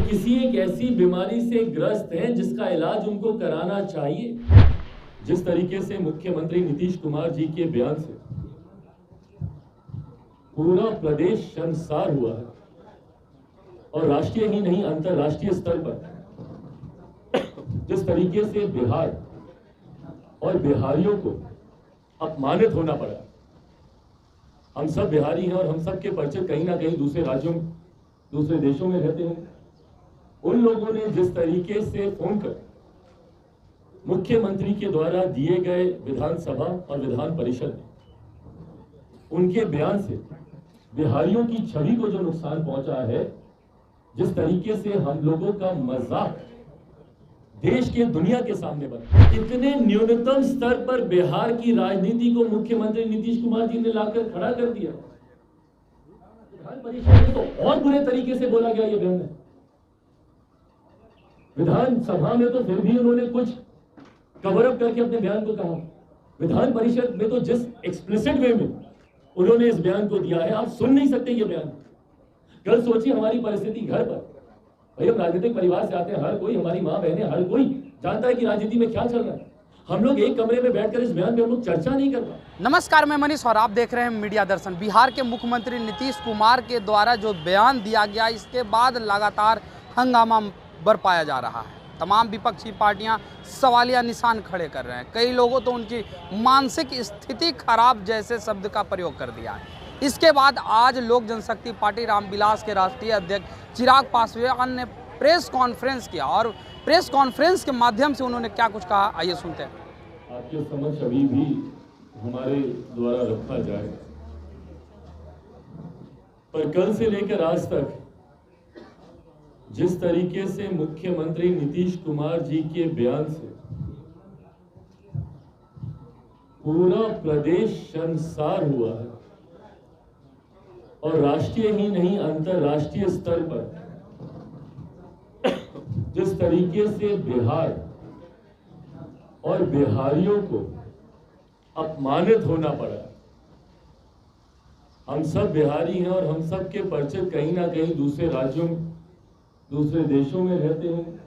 किसी एक ऐसी बीमारी से ग्रस्त हैं जिसका इलाज उनको कराना चाहिए। जिस तरीके से मुख्यमंत्री नीतीश कुमार जी के बयान से पूरा प्रदेश शर्मसार हुआ है और राष्ट्रीय ही नहीं अंतर्राष्ट्रीय स्तर पर जिस तरीके से बिहार और बिहारियों को अपमानित होना पड़ा। हम सब बिहारी हैं और हम सब के परिचय कहीं ना कहीं दूसरे राज्यों दूसरे देशों में रहते हैं। उन लोगों ने जिस तरीके से फोन कर मुख्यमंत्री के द्वारा दिए गए विधानसभा और विधान परिषद में उनके बयान से बिहारियों की छवि को जो नुकसान पहुंचा है, जिस तरीके से हम लोगों का मजाक देश के दुनिया के सामने बना, इतने न्यूनतम स्तर पर बिहार की राजनीति को मुख्यमंत्री नीतीश कुमार जी ने लाकर खड़ा कर दिया। विधान परिषद में तो और बुरे तरीके से बोला गया ये बयान है। विधानसभा में तो फिर भी उन्होंने कुछ कवर अप करके अपने बयान को कहा। विधान परिषद में तो जिस एक्सप्लिसिट वे में उन्होंने इस बयान को दिया है, आप सुन नहीं सकते ये बयान। कल सोचिए हमारी परिस्थिति घर पर। भाई हम राजनीतिक परिवार से आते हैं, हर कोई, हमारी माँ बहनें, हर कोई जानता है कि राजनीति में क्या चल रहा है। हम लोग एक कमरे में बैठकर इस बयान पे हम लोग चर्चा नहीं कर पाते। नमस्कार, मैं मनीष और आप देख रहे हैं मीडिया दर्शन। बिहार के मुख्यमंत्री नीतीश कुमार के द्वारा जो बयान दिया गया, इसके बाद लगातार हंगामा बरपाया जा रहा है। तमाम विपक्षी पार्टियां सवालिया निशान खड़े कर रहे हैं। कई लोगों तो उनकी मानसिक स्थिति खराब जैसे शब्द का प्रयोग कर दिया है। इसके बाद आज लोक जनशक्ति पार्टी रामविलास के राष्ट्रीय अध्यक्ष चिराग पासवान ने प्रेस कॉन्फ्रेंस किया और प्रेस कॉन्फ्रेंस के माध्यम से उन्होंने क्या कुछ कहा, आइए सुनते हैं। आपके समक्ष अभी भी हमारे द्वारा रखा जाए, पर कल से लेकर आज तक जिस तरीके से मुख्यमंत्री नीतीश कुमार जी के बयान से पूरा प्रदेश शर्मसार हुआ है और राष्ट्रीय ही नहीं अंतर्राष्ट्रीय स्तर पर जिस तरीके से बिहार और बिहारियों को अपमानित होना पड़ा। हम सब बिहारी हैं और हम सब के परिचय कहीं ना कहीं दूसरे राज्यों दूसरे देशों में रहते हैं।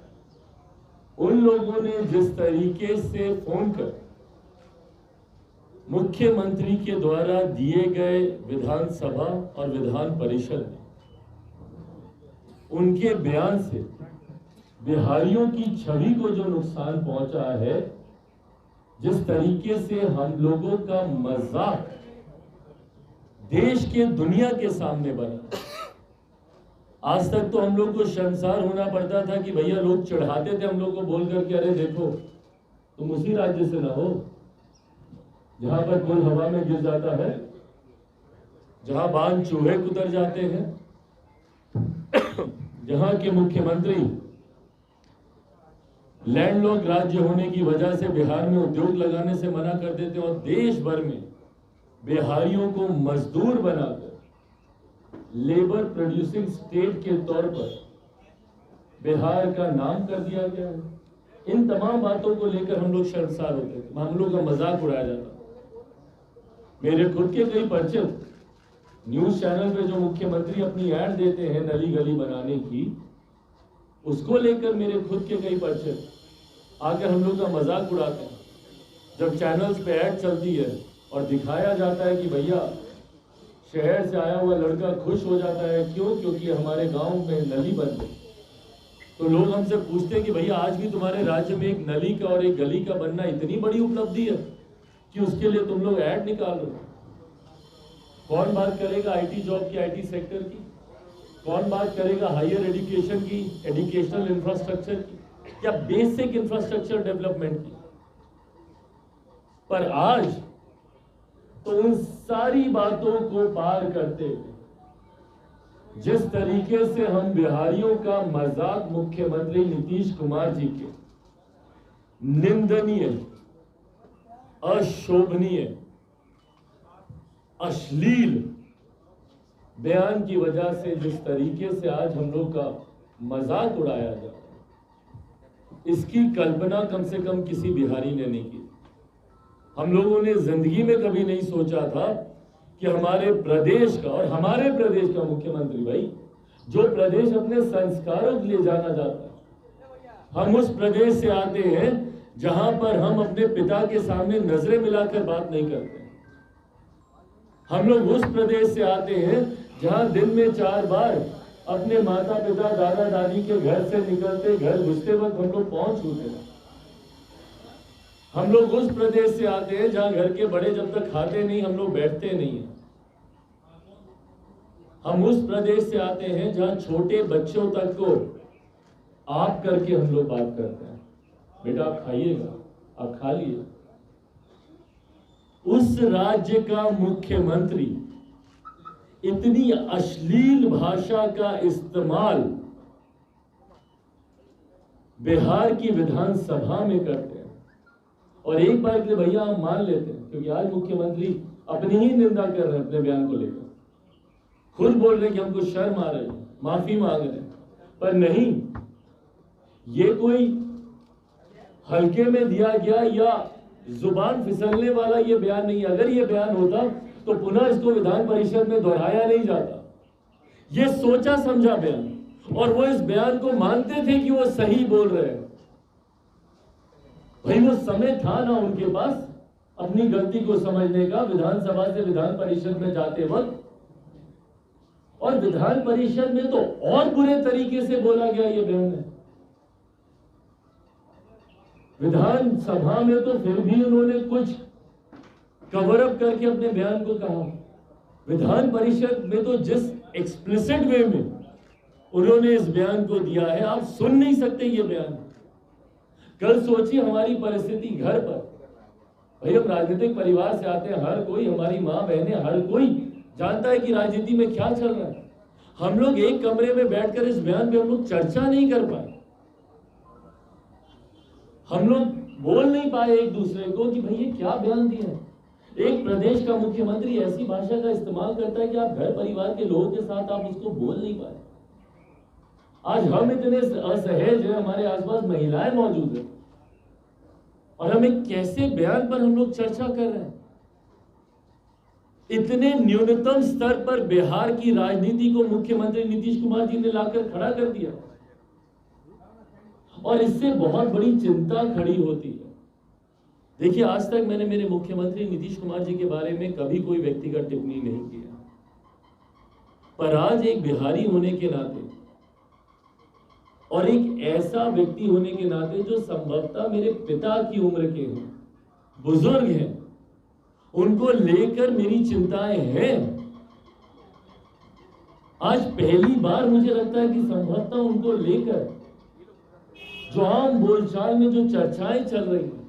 उन लोगों ने जिस तरीके से फोन कर मुख्यमंत्री के द्वारा दिए गए विधानसभा और विधान परिषद में उनके बयान से बिहारियों की छवि को जो नुकसान पहुंचा है, जिस तरीके से हम लोगों का मजाक देश के दुनिया के सामने बना। आज तक तो हम लोग को शर्मसार होना पड़ता था कि भैया लोग चढ़ाते थे हम लोग को बोल करके, अरे देखो तुम उसी राज्य से ना हो जहां पर पुल हवा में गिर जाता है, जहां बांध चूहे कुतर जाते हैं, जहां के मुख्यमंत्री लैंडलॉक राज्य होने की वजह से बिहार में उद्योग लगाने से मना कर देते हैं और देश भर में बिहारियों को मजदूर बनाकर लेबर प्रोड्यूसिंग स्टेट के तौर पर बिहार का नाम कर दिया गया है। इन तमाम बातों को लेकर हम लोग शर्मसार होते थे, हम लोग का मजाक उड़ाया जाता। मेरे खुद के कई परिचित न्यूज चैनल पे जो मुख्यमंत्री अपनी ऐड देते हैं नली गली बनाने की, उसको लेकर मेरे खुद के कई परिचित आकर हम लोग का मजाक उड़ाते हैं। जब चैनल्स पे ऐड चलती है और दिखाया जाता है कि भैया शहर से आया हुआ लड़का खुश हो जाता है, क्यों? क्योंकि हमारे गांव में नली बन गई। तो लोग हमसे पूछते हैं कि भैया आज भी तुम्हारे राज्य में एक नली का और एक गली का बनना इतनी बड़ी उपलब्धि है कि उसके लिए तुम लोग ऐड निकाल रहे हो। कौन बात करेगा आईटी जॉब की, आईटी सेक्टर की? कौन बात करेगा हायर एजुकेशन की, एजुकेशनल इंफ्रास्ट्रक्चर की, या बेसिक इंफ्रास्ट्रक्चर डेवलपमेंट की? पर आज तो उन सारी बातों को पार करते हुए जिस तरीके से हम बिहारियों का मजाक मुख्यमंत्री नीतीश कुमार जी के निंदनीय, अशोभनीय, अश्लील बयान की वजह से जिस तरीके से आज हम लोग का मजाक उड़ाया जाता है, इसकी कल्पना कम से कम किसी बिहारी ने नहीं की। हम लोगों ने जिंदगी में कभी नहीं सोचा था कि हमारे प्रदेश का और हमारे प्रदेश का मुख्यमंत्री भाई जो प्रदेश अपने संस्कारों के लिए जाना जाता है। हम उस प्रदेश से आते हैं जहां पर हम अपने पिता के सामने नजरें मिलाकर बात नहीं करते। हम लोग उस प्रदेश से आते हैं जहां दिन में 4 बार अपने माता पिता दादा दादी के घर से निकलते घर घुसते वक्त हम लोग पाँव छूते हैं। हम लोग उस प्रदेश से आते हैं जहां घर के बड़े जब तक खाते नहीं हम लोग बैठते नहीं हैं। हम उस प्रदेश से आते हैं जहां छोटे बच्चों तक को आप करके हम लोग बात करते हैं, बेटा आप खाइएगा, आप खा लिए। उस राज्य का मुख्यमंत्री इतनी अश्लील भाषा का इस्तेमाल बिहार की विधानसभा में करते हैं। और एक बार के लिए भैया हम मान लेते हैं, क्योंकि आज मुख्यमंत्री अपनी ही निंदा कर रहे हैं अपने बयान को लेकर, खुद बोल रहे हैं कि हमको शर्म आ रही है, माफी मांग रहे हैं, पर नहीं, ये कोई हल्के में दिया गया या जुबान फिसलने वाला ये बयान नहीं है। अगर ये बयान होता तो पुनः इसको विधान परिषद में दोहराया नहीं जाता। ये सोचा समझा बयान, और वो इस बयान को मानते थे कि वो सही बोल रहे हैं। भाई वो समय था ना उनके पास अपनी गलती को समझने का, विधानसभा से विधान परिषद में जाते वक्त। और विधान परिषद में तो और बुरे तरीके से बोला गया ये बयान है। विधानसभा में तो फिर भी उन्होंने कुछ कवर अप करके अपने बयान को कहा। विधान परिषद में तो जिस एक्सप्लिसिट वे में उन्होंने इस बयान को दिया है, आप सुन नहीं सकते ये बयान। कल सोचिए हमारी परिस्थिति घर पर, भाई हम राजनीतिक परिवार से आते हैं, हर कोई, हमारी माँ बहनें, हर कोई जानता है कि राजनीति में क्या चल रहा है। हम लोग एक कमरे में बैठकर इस बयान पे हम लोग चर्चा नहीं कर पाए, हम लोग बोल नहीं पाए एक दूसरे को कि भाई ये क्या बयान दिया है। एक प्रदेश का मुख्यमंत्री ऐसी भाषा का इस्तेमाल करता है कि आप घर परिवार के लोगों के साथ आप उसको बोल नहीं पाए। आज हम इतने असहज हैं, हमारे आसपास महिलाएं मौजूद है, और हम एक कैसे बयान पर हम लोग चर्चा कर रहे हैं। इतने न्यूनतम स्तर पर बिहार की राजनीति को मुख्यमंत्री नीतीश कुमार जी ने लाकर खड़ा कर दिया, और इससे बहुत बड़ी चिंता खड़ी होती है। देखिए, आज तक मैंने मेरे मुख्यमंत्री नीतीश कुमार जी के बारे में कभी कोई व्यक्तिगत टिप्पणी नहीं किया, पर आज एक बिहारी होने के नाते और एक ऐसा व्यक्ति होने के नाते जो संभवतः मेरे पिता की उम्र के हैं, बुजुर्ग हैं, उनको लेकर मेरी चिंताएं हैं। आज पहली बार मुझे लगता है कि संभवतः उनको लेकर जो आम बोलचाल में जो चर्चाएं चल रही हैं,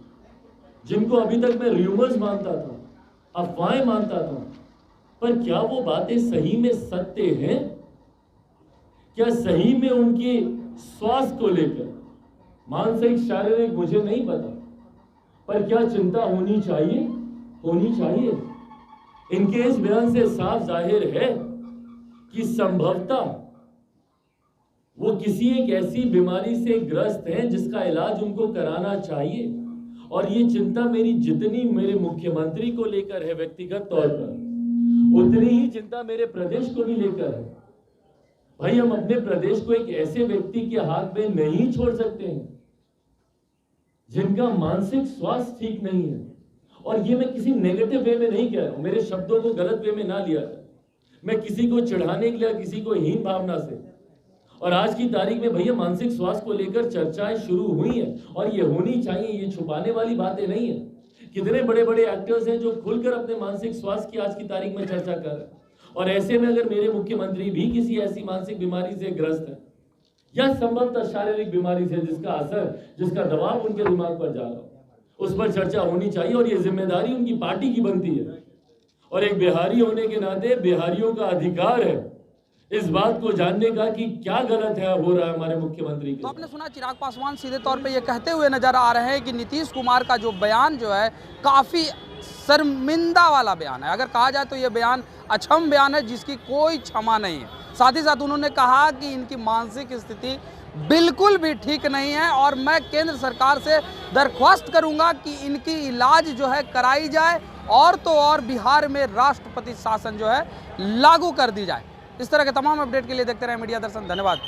जिनको अभी तक मैं र्यूमर्स मानता था, अफवाहें मानता था, पर क्या वो बातें सही में सत्य हैं? क्या सही में उनके स्वास्थ्य को लेकर, मानसिक शारीरिक मुझे नहीं पता, पर क्या चिंता होनी चाहिए? होनी चाहिए। इनके इस बयान से साफ जाहिर है कि संभवतः वो किसी एक ऐसी बीमारी से ग्रस्त हैं जिसका इलाज उनको कराना चाहिए। और ये चिंता मेरी जितनी मेरे मुख्यमंत्री को लेकर है व्यक्तिगत तौर पर, उतनी ही चिंता मेरे प्रदेश को भी लेकर है। भाई हम अपने प्रदेश को एक ऐसे व्यक्ति के हाथ में नहीं छोड़ सकते हैं जिनका मानसिक स्वास्थ्य ठीक नहीं है। और ये मैं किसी नेगेटिव वे में नहीं कह रहा हूं, मेरे शब्दों को गलत वे में ना लिया जाए, मैं किसी को चिढ़ाने के लिए, किसी को हीन भावना से। और आज की तारीख में भैया मानसिक स्वास्थ्य को लेकर चर्चाएं शुरू हुई हैं, और ये होनी चाहिए, ये छुपाने वाली बातें नहीं है। कितने बड़े बड़े एक्टर्स हैं जो खुलकर अपने मानसिक स्वास्थ्य की आज की तारीख में चर्चा कर रहे हैं। और ऐसे में अगर मेरे मुख्यमंत्री भी किसी ऐसी मानसिक बीमारी से ग्रस्त है, या संभवतः शारीरिक बीमारी से जिसका असर, जिसका दबाव उनके दिमाग पर जा रहा हो, उस पर चर्चा होनी चाहिए। और ये जिम्मेदारी उनकी पार्टी की बनती है, और एक बिहारी होने के नाते बिहारियों का अधिकार है इस बात को जानने का कि क्या गलत है हो रहा है हमारे मुख्यमंत्री के। तो आपने सुना चिराग पासवान सीधे तौर पे ये कहते हुए नजर आ रहे हैं कि नीतीश कुमार का जो बयान जो है काफ़ी शर्मिंदा वाला बयान है। अगर कहा जाए तो ये बयान अक्षम बयान है जिसकी कोई क्षमा नहीं है। साथ ही साथ उन्होंने कहा कि इनकी मानसिक स्थिति बिल्कुल भी ठीक नहीं है, और मैं केंद्र सरकार से दरख्वास्त करूंगा कि इनकी इलाज जो है कराई जाए, और तो और बिहार में राष्ट्रपति शासन जो है लागू कर दी जाए। इस तरह के तमाम अपडेट के लिए देखते रहे मीडिया दर्शन। धन्यवाद।